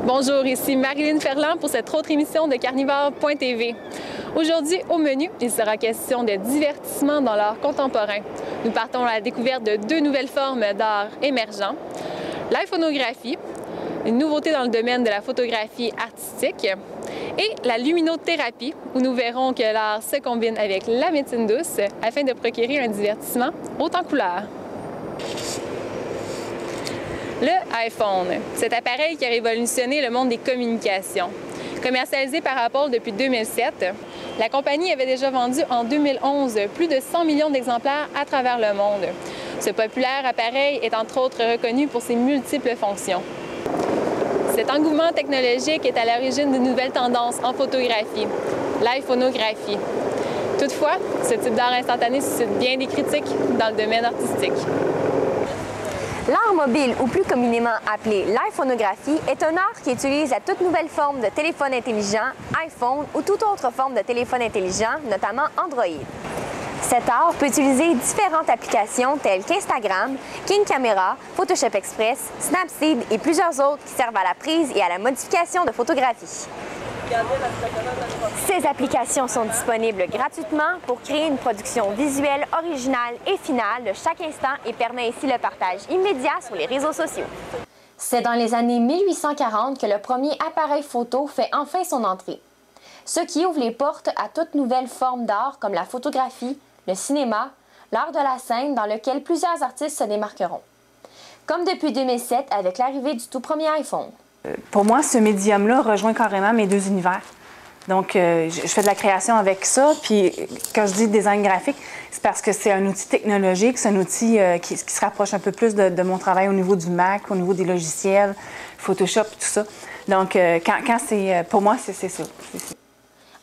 Bonjour, ici Marilyn Ferland pour cette autre émission de Carnivore.tv. Aujourd'hui, au menu, il sera question de divertissement dans l'art contemporain. Nous partons à la découverte de deux nouvelles formes d'art émergents, l'iPhonographie, une nouveauté dans le domaine de la photographie artistique, et la luminothérapie, où nous verrons que l'art se combine avec la médecine douce afin de procurer un divertissement haut en couleurs. Le iPhone, cet appareil qui a révolutionné le monde des communications. Commercialisé par Apple depuis 2007, la compagnie avait déjà vendu en 2011 plus de 100 millions d'exemplaires à travers le monde. Ce populaire appareil est entre autres reconnu pour ses multiples fonctions. Cet engouement technologique est à l'origine d'une nouvelle tendance en photographie, l'iPhonographie. Toutefois, ce type d'art instantané suscite bien des critiques dans le domaine artistique. L'art mobile, ou plus communément appelé l'iPhonographie, est un art qui utilise la toute nouvelle forme de téléphone intelligent, iPhone ou toute autre forme de téléphone intelligent, notamment Android. Cet art peut utiliser différentes applications telles qu'Instagram, King Camera, Photoshop Express, Snapseed et plusieurs autres qui servent à la prise et à la modification de photographies. Ces applications sont disponibles gratuitement pour créer une production visuelle originale et finale de chaque instant et permet ainsi le partage immédiat sur les réseaux sociaux. C'est dans les années 1840 que le premier appareil photo fait enfin son entrée, ce qui ouvre les portes à toute nouvelle forme d'art comme la photographie, le cinéma, l'art de la scène dans lequel plusieurs artistes se démarqueront. Comme depuis 2007 avec l'arrivée du tout premier iPhone. Pour moi, ce médium-là rejoint carrément mes deux univers. Donc, je fais de la création avec ça. Puis, quand je dis design graphique, c'est parce que c'est un outil technologique, c'est un outil qui se rapproche un peu plus de mon travail au niveau du Mac, au niveau des logiciels, Photoshop, tout ça. Donc, pour moi, c'est ça.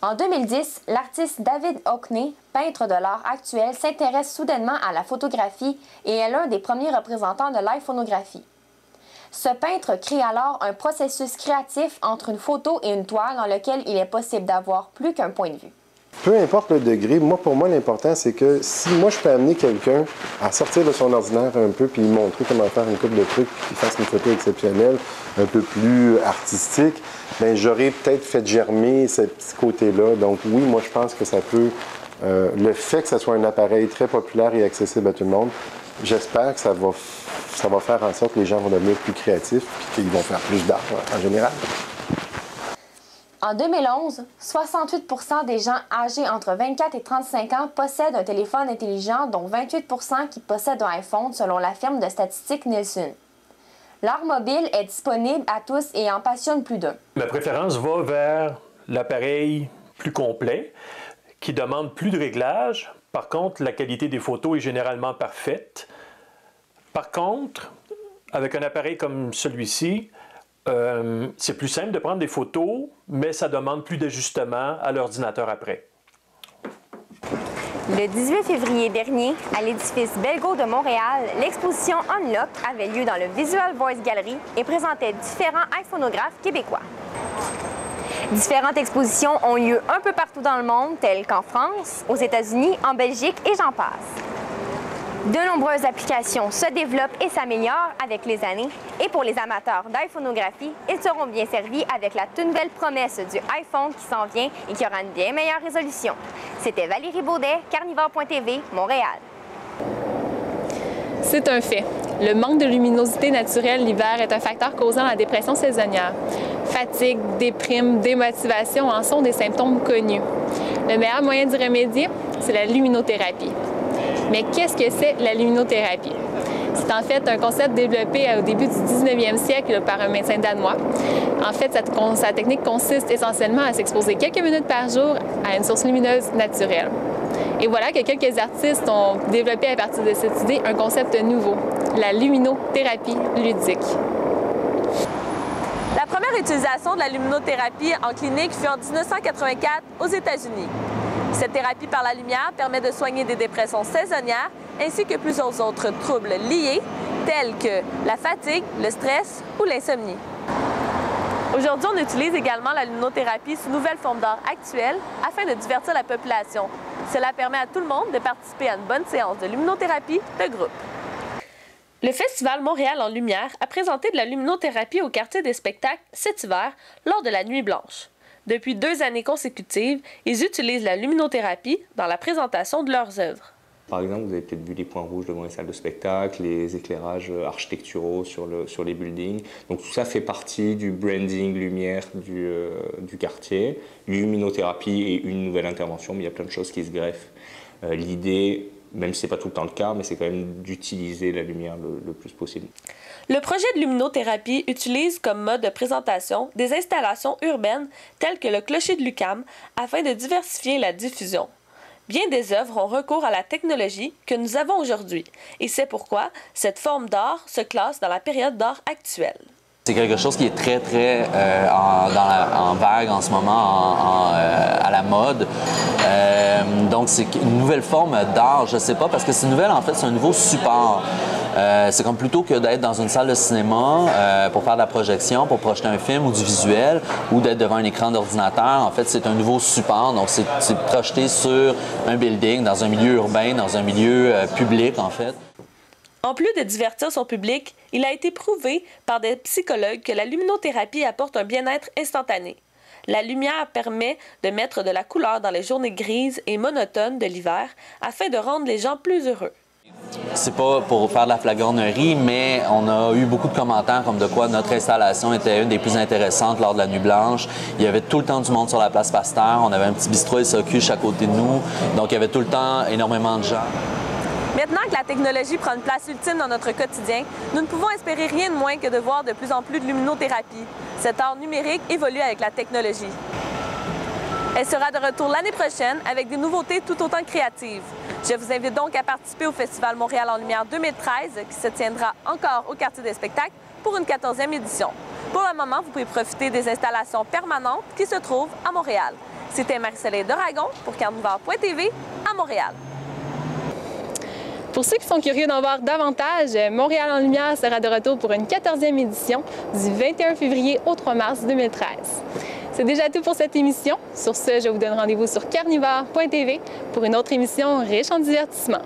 En 2010, l'artiste David Hockney, peintre de l'art actuel, s'intéresse soudainement à la photographie et est l'un des premiers représentants de l'iPhonographie. Ce peintre crée alors un processus créatif entre une photo et une toile dans lequel il est possible d'avoir plus qu'un point de vue. Peu importe le degré, pour moi, l'important, c'est que si moi, je peux amener quelqu'un à sortir de son ordinaire un peu puis lui montrer comment faire une couple de trucs puis qu'il fasse une photo exceptionnelle, un peu plus artistique, bien, j'aurais peut-être fait germer ce petit côté-là. Donc oui, moi, je pense que ça peut... le fait que ce soit un appareil très populaire et accessible à tout le monde, j'espère que ça va faire en sorte que les gens vont devenir plus créatifs et qu'ils vont faire plus d'art en général. En 2011, 68 % des gens âgés entre 24 et 35 ans possèdent un téléphone intelligent, dont 28 % qui possèdent un iPhone, selon la firme de statistiques Nielsen. L'art mobile est disponible à tous et en passionne plus d'un. Ma préférence va vers l'appareil plus complet, qui demande plus de réglages. Par contre, la qualité des photos est généralement parfaite. Par contre, avec un appareil comme celui-ci, c'est plus simple de prendre des photos, mais ça demande plus d'ajustements à l'ordinateur après. Le 18 février dernier, à l'édifice Belgo de Montréal, l'exposition Unlock avait lieu dans le Visual Voice Gallery et présentait différents iPhonographes québécois. Différentes expositions ont lieu un peu partout dans le monde, telles qu'en France, aux États-Unis, en Belgique et j'en passe. De nombreuses applications se développent et s'améliorent avec les années. Et pour les amateurs d'iPhonographie, ils seront bien servis avec la toute nouvelle promesse du iPhone qui s'en vient et qui aura une bien meilleure résolution. C'était Valérie Baudet, Carnivore.tv, Montréal. C'est un fait. Le manque de luminosité naturelle l'hiver est un facteur causant la dépression saisonnière. Fatigue, déprime, démotivation en sont des symptômes connus. Le meilleur moyen d'y remédier, c'est la luminothérapie. Mais qu'est-ce que c'est la luminothérapie? C'est en fait un concept développé au début du 19e siècle par un médecin danois. En fait, sa technique consiste essentiellement à s'exposer quelques minutes par jour à une source lumineuse naturelle. Et voilà que quelques artistes ont développé à partir de cette idée un concept nouveau, la luminothérapie ludique. La première utilisation de la luminothérapie en clinique fut en 1984 aux États-Unis. Cette thérapie par la lumière permet de soigner des dépressions saisonnières ainsi que plusieurs autres troubles liés, tels que la fatigue, le stress ou l'insomnie. Aujourd'hui, on utilise également la luminothérapie sous nouvelle forme d'art actuelle afin de divertir la population. Cela permet à tout le monde de participer à une bonne séance de luminothérapie de groupe. Le Festival Montréal en Lumière a présenté de la luminothérapie au quartier des spectacles cet hiver lors de la Nuit Blanche. Depuis 2 années consécutives, ils utilisent la luminothérapie dans la présentation de leurs œuvres. Par exemple, vous avez peut-être vu les points rouges devant les salles de spectacle, les éclairages architecturaux sur les buildings. Donc tout ça fait partie du branding lumière du quartier. Luminothérapie est une nouvelle intervention, mais il y a plein de choses qui se greffent. L'idée, même si ce n'est pas tout le temps le cas, mais c'est quand même d'utiliser la lumière le plus possible. Le projet de luminothérapie utilise comme mode de présentation des installations urbaines telles que le clocher de l'UQAM afin de diversifier la diffusion. Bien des œuvres ont recours à la technologie que nous avons aujourd'hui, et c'est pourquoi cette forme d'art se classe dans la période d'art actuelle. C'est quelque chose qui est très en vague en ce moment, à la mode. Donc c'est une nouvelle forme d'art, je ne sais pas, parce que c'est nouvelle en fait, c'est un nouveau support. C'est comme plutôt que d'être dans une salle de cinéma pour faire de la projection, pour projeter un film ou du visuel, ou d'être devant un écran d'ordinateur. En fait, c'est un nouveau support, donc c'est projeté sur un building, dans un milieu urbain, dans un milieu public en fait. En plus de divertir son public, il a été prouvé par des psychologues que la luminothérapie apporte un bien-être instantané. La lumière permet de mettre de la couleur dans les journées grises et monotones de l'hiver afin de rendre les gens plus heureux. C'est pas pour faire de la flagornerie, mais on a eu beaucoup de commentaires comme de quoi notre installation était une des plus intéressantes lors de la Nuit Blanche. Il y avait tout le temps du monde sur la place Pasteur. On avait un petit bistrot SAQ à côté de nous. Donc, il y avait tout le temps énormément de gens. Maintenant que la technologie prend une place ultime dans notre quotidien, nous ne pouvons espérer rien de moins que de voir de plus en plus de luminothérapie. Cet art numérique évolue avec la technologie. Elle sera de retour l'année prochaine avec des nouveautés tout autant créatives. Je vous invite donc à participer au Festival Montréal en Lumière 2013 qui se tiendra encore au quartier des spectacles pour une 14e édition. Pour le moment, vous pouvez profiter des installations permanentes qui se trouvent à Montréal. C'était Marie-Soleil Doragon pour Carnivore.tv à Montréal. Pour ceux qui sont curieux d'en voir davantage, Montréal en Lumière sera de retour pour une 14e édition du 21 février au 3 mars 2013. C'est déjà tout pour cette émission. Sur ce, je vous donne rendez-vous sur Carnivore.tv pour une autre émission riche en divertissement.